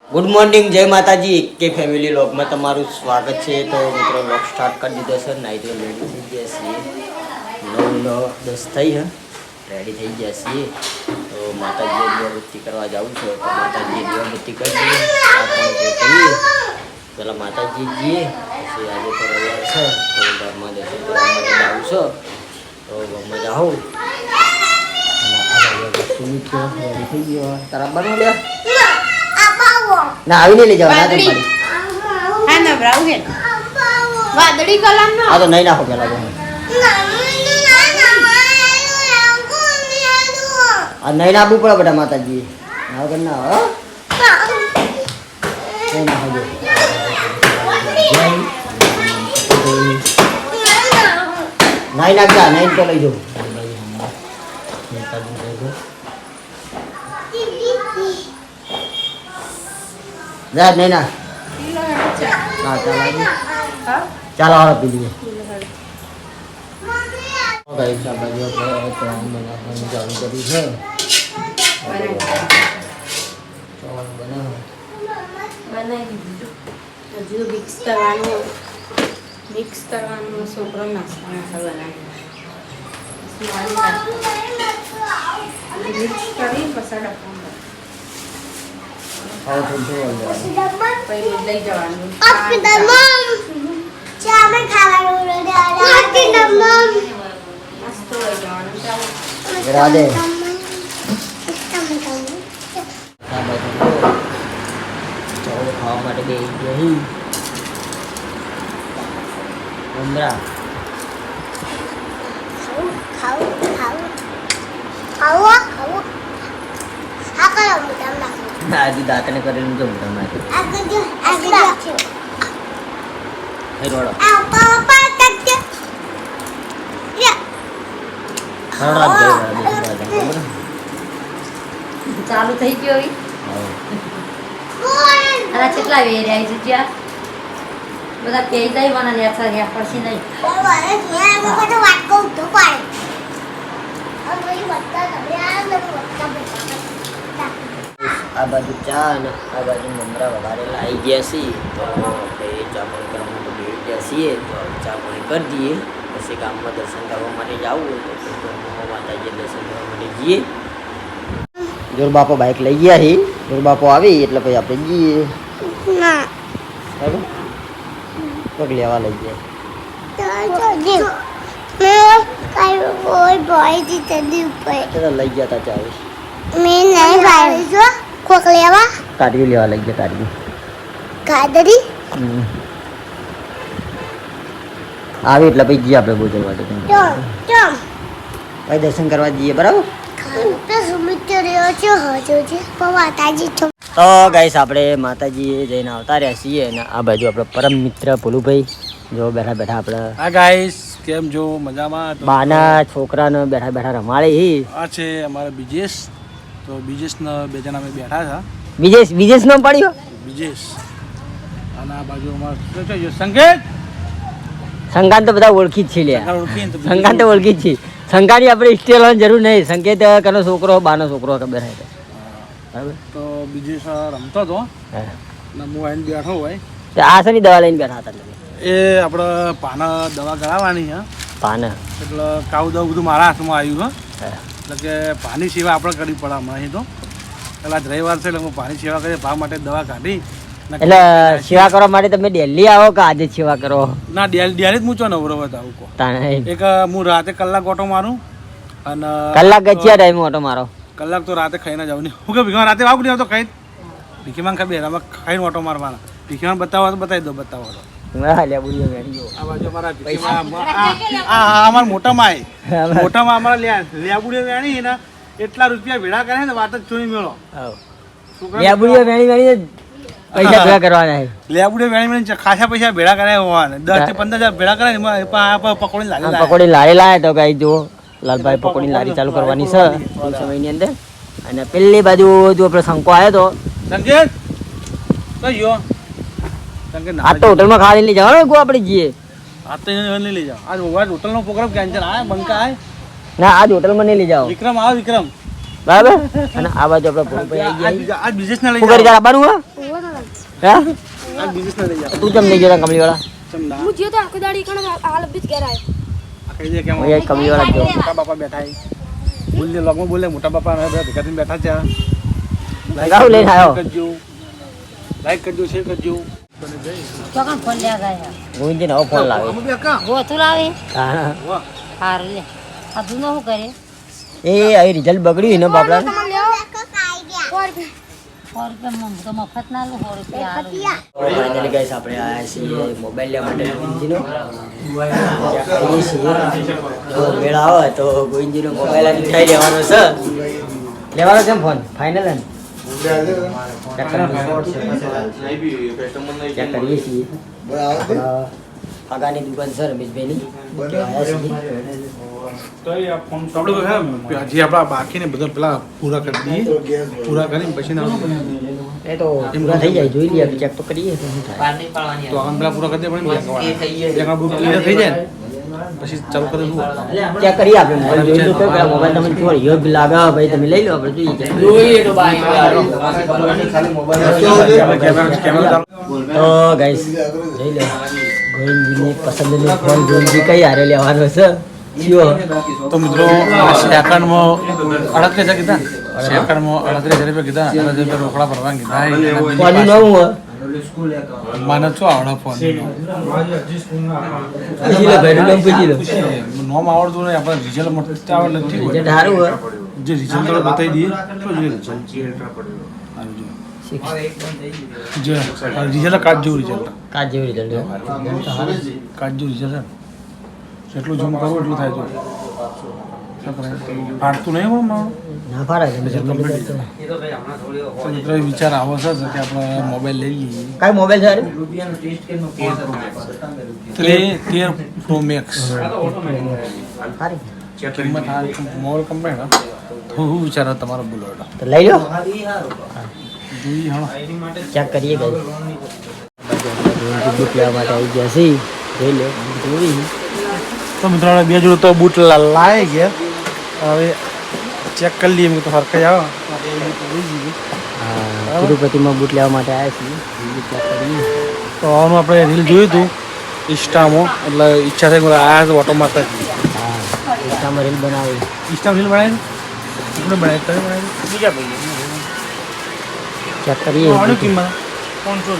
Good morning, જય માતાજી કે ફેમિલી લોગમાં તમારું સ્વાગત છે. તો મિત્રો લોગ સ્ટાર્ટ કરી દીધો છે. નાઈ તો રેડી થઈ ગયા છીએ. 9:10 થઈ હે, રેડી થઈ ગયા છીએ. તો માતાજીએ દીવાબત્તી કરવા જાવું છે. તો માતાજીએ દીવાબત્તી કરી દઈએ, આપણે કરીએ પેલા માતાજી જઈએ. પછી આજે તો રવિવાર છે, તો ઘરમાં દર્શન કરવા માટે જાવું છે. તો ઘરમાં જાઉં સુમિત રેડી થઈ ગયો. તારા બનો લે ના આવી નહીં લઈ જવા ના હા ના બ્રાઉ હે વાદળી કલર નો આ તો નહીં નાખો પેલા આ નહીં નાખવું પડે બેટા માતાજી ના વગર ના હો નહીં નાખો નહીં નાખતા નહીં તો લઈ જાઉં જા નહીં ના હા ચાલો હાલો પી લઈએ ગાઈસ આ બાજુ આપણે ચાવલ બનાવવાનું ચાલુ કર્યું છે. ચાવલ બનાવી દીધું હજુ મિક્સ કરવાનું છોકરો નાસ્તા બનાવી મિક્સ કરી પછી ડબ્બામાં લઈ જવાનું નાસ્તો લઈ જવાનું. રાધે ચાવલ ખાવા માટે બે ગઈ ઉમરા આજી દાંતને કરેલું જો તમારે રોડો ચાલુ થઈ ગયો અરે કેટલા વેર આવી છે ત્યાં બધા પેઈ જાય વાના લેસા ગયા પછી નહીં આ બાજુ ચા અને આ બાજુ મમરા વઘારેલા આવી ગયા છીએ. તો આપણે ચા પાણી કરવા માટે બેસી ગયા છીએ. તો ચા પાણી કરી દઈએ, પછી ગામમાં દર્શન કરવા માટે જવું હોય તો માતાજી દર્શન કરવા માટે જઈએ. જોર બાપો બાઇક લઈ ગયા હી, જોર બાપો આવી એટલે પછી આપણે જઈએ. બરાબર પગ લેવા લઈ ગયા લઈ ગયા તા ચાવી કાઢવી લેવા લઈ ગયા કાઢવી આવી એટલે પછી જઈએ આપણે બોજલ માટે ભાઈ દર્શન કરવા જઈએ. બરાબર તો ગાઈસ આપણે માતાજી જઈને આવતા રહ્યા છીએ અને આ બાજુ આપણે પરમ મિત્ર ભોલુભાઈ જો બેઠા બેઠા આપણે હા ગાઈસ કેમ જો મજામાં બાના છોકરાને બેઠા બેઠા રમાડે હી. આ છે અમારા બીજેશ. તો બીજેશના બે જણા અમે બેઠા હતા. બીજેશ નો પડ્યો બીજેશ અને આ બાજુ અમારા સંકેત સંગાન તો બધા ઓળખી જ છે લે. સંગાન તો ઓળખી જ છે. સંગાની આપણે સ્ટેલ જરૂર નહીં. સંકેત કનો છોકરો બાનો છોકરો ખબર હે બરાબર. તો બીજેશ રમતો હતો ને હું આવીને બેઠો હોય આ શેની દવા લઈને બેઠા હતા? એ આપણે પાના દવા કરાવવાની છે. પાના એટલે કાવ દવા બધું મારા હાથમાં આવ્યું હા. એટલે કે પાણી સેવા આપણે કરવી પડે હમણાં તો પેલા રવિવાર છે એટલે હું પાણી સેવા કરીએ ભાવ માટે દવા કાઢી. એટલે સેવા કરવા માટે તમે દિલ્હી આવો કે આજે સેવા કરો? ના દિલ્હી જ હું ચો નવરો આવું કહો. એક હું રાતે કલાક ઓટો મારું અને કલાક ગચ્યા ટાઈમ ઓટો મારો કલાક તો રાતે ખાઈને જાવ ને હું કે ભીખમાં રાતે આવું નહીં આવતો ખાઈ ભીખીમાં ખબર આમાં ખાઈને ઓટો મારવાના. ભીખીમાં બતાવો તો બતાવી દો બતાવો તો આ બાજુ અમારા અમારા મોટામાં અમારા લેબુડીઓ વેણી ને એટલા રૂપિયા ભેળા કરે ને વાત જ ચોરી મેળો. લેબુડીઓ વેણી પૈસા ભેગા કરવાના. લેબુડીઓ વેણી ખાસા પૈસા ભેળા કરાય હોવાને 10 થી 15,000 ભેળા કરે ને પકોડી લારી લાયા તો કઈ જો લાલભાઈ પકોડી લારી ચાલુ કરવાની છે સમયની અંદર. અને પેલી બાજુ જો આપણે શંકો આવ્યો તો સંકેત કયો આ તો હોટલમાં ખાવા લઈ જવાનું આપણે જઈએ. આ તો નહીં લઈ જાઓ. આજ હોટલનો પ્રોગ્રામ કેન્સલ આ બંકા આય ના આજ હોટલમાં નહીં લઈ જાઓ. વિક્રમ આવ વિક્રમ બરાબર. અને આ બાજુ આપણે ભોળભાઈ આવી ગયા. આ બિઝનેસ ના લઈ જાઓ. જાઓ. આવવાનું હા આ દિવસ ના લઈ જાવ તું કેમ નહીં જોતા કમલીવાળા ચમડા હું જીઓ તો આખો દાડી કણ હાલ બીજ ઘેર આવ્યો આ કઈ દે કેમ હું યાર કમલીવાળા જો મોટા બાપા બેઠા છે બોલે લોગમાં બોલે મોટા બાપા ને બધા ભેગા થઈને બેઠા છે ગાઉ લઈને આવ્યો કરજો લાઈક કરજો શેર કરજો ચોકન ફોન લે ગયા ગોવિંદજી નવો ફોન લાવે અમે બે કા ગોતું લાવે હા વાહ હારું લે આ જૂનો શું કરે એ અહીં રિઝલ્ટ બગડ્યું ને બાપડા તમે લેવો 100 100 રૂપિયા રૂપિયા તો મફત ના લો 100 રૂપિયા હારું ફાઇનલી ગાઈસ આપણે આયા છીએ મોબાઈલ લેવા માટે ગોવિંદજીનો કહીએ છીએ જો મેળ આવે તો ગોવિંદજીનો મોબાઈલ આની થઈ લેવાનો છે લેવાનો છે ફોન ફાઇનલ ને ચેક કરીએ છીએ આગળની દુકાન છે રમેશભાઈની આયા છીએ તો એ આ ફોન તો આપણે જે આપણા બાકીને બધા પેલા પૂરા કરી દઈએ પૂરા કરીને પછી ના એ તો પૂરા થઈ જાય જોઈ લઈએ ચેક તો કરીએ તો શું થાય તો આગળ પેલા પૂરા કરી દે પણ બેંક બુક ક્લિયર થઈ જાય ને પછી ચાલુ કરી દઉં ચેક કરીએ આપણે મોબાઈલ જોઈ લો પેલા મોબાઈલ તમને થોડો યોગ્ય લાગે ભાઈ તમે લઈ લો આપણે જોઈએ તો ગાઈસ જોઈ લો ગોવિંદજીની પસંદનો ફોન ગોવિંદજી કઈ હારે લેવાનો છે તો મિત્રો સેકન્ડમાં 38,000 કીધા સેકન્ડમાં 38,000 રૂપિયા કીધા 38,000 રોકડા ભરવા કીધા ફોન નવું હોય મને શું આવડે ફોન પૂછી લો ભાઈ નામ પૂછી લો નોમ આવડતું નહીં આપણે રિઝલ્ટ મળતું આવડે નથી હોય રિઝલ્ટ સારું હોય જે રિઝલ્ટ તો બતાવી દઈએ તો જોઈએ જે રિઝલ્ટ કાર્ડ જેવું રિઝલ્ટ કાચ જેવું રિઝલ્ટ કાર્ડ જેવું રિઝલ્ટ જેટલું ઝૂમ કરવું એટલું થાય છે ફાટતું નહીં હોય મારું ના ફાડે મિત્રો એ વિચાર આવો છે કે આપણે મોબાઈલ લઈ લઈએ કઈ મોબાઈલ છે 13 પ્રો મેક્સ સારી કિંમત આ મોબાઈલ કંપની તો શું વિચારો તમારો બોલો તો લઈ લો જોઈએ હા ચેક કરીએ ગઈ બુટ લેવા માટે આવી ગયા છે જોઈ લો જોઈ તો મિત્રો બે જોડે તો બૂટ લાવી ગયા હવે ચેક કરી લઈએ મેં તો હરખાઈ આવે હા તિરુપતિમાં બુટ લેવા માટે આવ્યા છીએ ચેક કરીએ તો આનું આપણે રીલ જોયું હતું ઇન્સ્ટામાં એટલે ઈચ્છા થઈ આવ્યા છે ઓટો મારતા હા ઇન્સ્ટામાં રીલ બનાવી ઇન્સ્ટામાં રીલ બનાવી આપણે બનાવી તમે બનાવી બીજા ભાઈ ચેક કરીએ આની કિંમત 500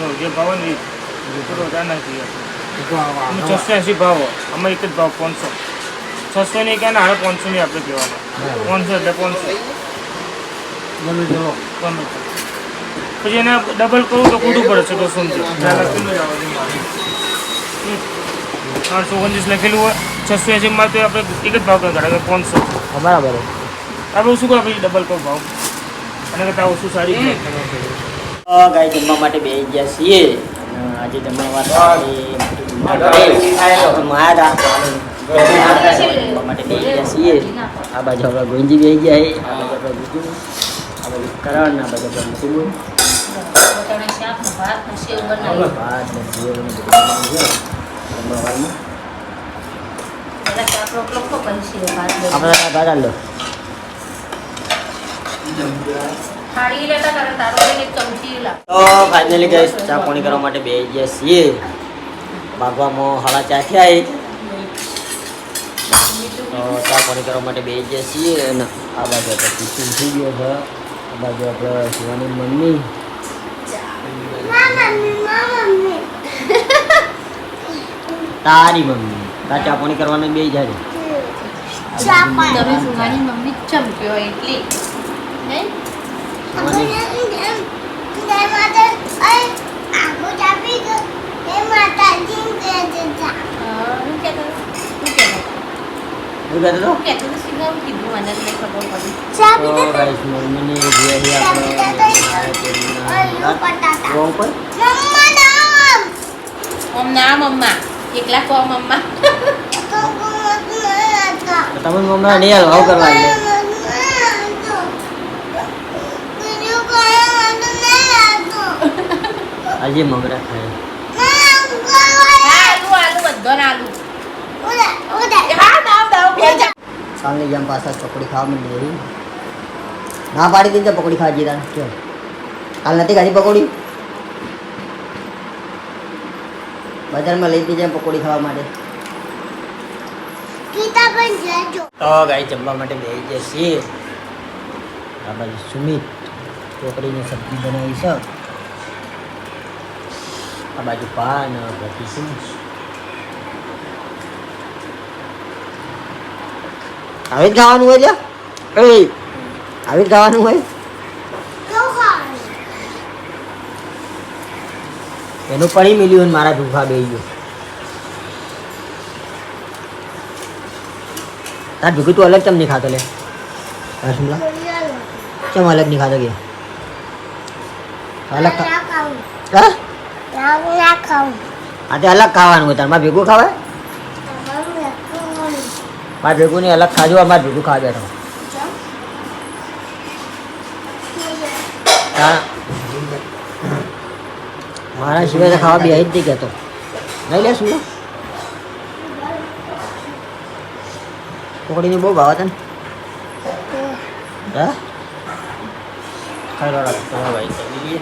રૂપિયા ભાવ ને 680 ભાવ આમાં એક જ ભાવ 500 600 નહીં ક્યાં હારે 500 નહીં આપણે કહેવાનું 500 એટલે 500 ગમે ચલો ગમે તે. પછી એને ડબલ કરવું તો ખોટું પડે છે 829 લખેલું હોય 680 માં તો આપણે એક જ ભાવ કાઢે 500 બરાબર આપણે શું કરે પછી ડબલ કહું ભાવ અને કરતા વસ્તુ સારી ગાય જમવા માટે બેસી ગયા છીએ અને આજે જમવા માટે જમવા માટે બેસી ગયા છીએ આ બાજુ આપણા ગોવિંદજી બેસી ગયા છે આ બાજુ આપણા બીજું આ બાજુ કરણ આ બાજુ આપણા મુકુબુ ભાત ને સેવ જમવાનું આપણે ભાત આલો તો ફાઇનલી ગાઈસ ચા પાણી કરવા માટે બેસી ગયા છીએ ભાગવામાં 4:30 થયા તો ચા પાણી કરવા માટે બેસી ગયા છીએ અને આ બાજુ આપણે ટિફિન થઈ ગયો છે આ બાજુ આપણે શિવાની મમ્મી તારી મમ્મી તાર ચા પાણી કરવાનું બેસી જાય તમે સુવાની મમ્મી ચમક્યો એટલી નહીં મમ્મા એકલા કહો મમ્મા તમે મમ્મા નહીં ભાવ કરવા આજે મમરા ખાય આલુ બધો આલુ સામने જેમ પાછા પકોડી ખાવા માંડી ના પાડી દીધી પકોડી ખાવા જતા કેમ કાલ નથી ખાધી પકોડી બજારમાં લઈ જઈએ પકોડી ખાવા માટે તો ગાઈ જમવા માટે બેસી ગયા છીએ આ બાજુ સુમિત છોકરીને સબ્જી બનાવી છે આ બાજુ પાન બધી શું આવી જ ખાવાનું હોય લ્યા એ આવી જ ખાવાનું હોય એનું પડી મિલ્યું ને મારા ભૂખા બે ગયો તાર ભૂખી તું અલગ ચમ નહીં ખાતો લે રસમલા ચમ અલગ નહીં ખાતો ગયા અલગ હા આ તે અલગ ખાવાનું હોય તાર મારે ભેગું ખાવાય મારે ભેગું નહીં અલગ ખાજો અમારે ભેગું ખાવા બેઠો હા મારા સિવાય તો ખાવા બી આવી જ નહીં કહેતો નહીં લે શું પકોડીની બહુ ભાવ હતા ને હા ખાઈ ભાઈ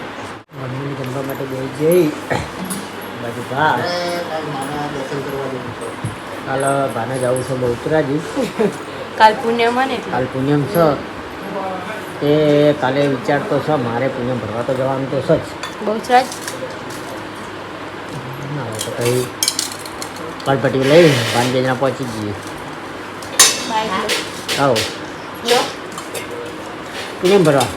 મમ્મીને જમવા માટે બે જઈ બાજુ ભા કાલ ભાને જવું છે બહુચરાજી કાલ પુણ્યમાં ને કાલ પુણ્યમ છે તે કાલે વિચારતો છે મારે પુણ્યમ ભરવા તો જવાનું તો છે જ બહુચરાજ ના હોય તો કંઈ કલપટી લઈ ભાનગેજના પહોંચી જઈએ આવો પુણ્યમ ભરવા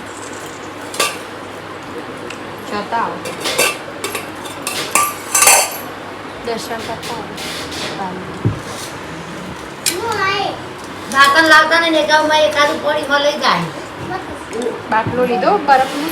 જતા આવો દર્શન કરતા ભાકન લાવતા ને એકામાં એકાદું પડી લઈ જાય બાટલો લીધો બરફનું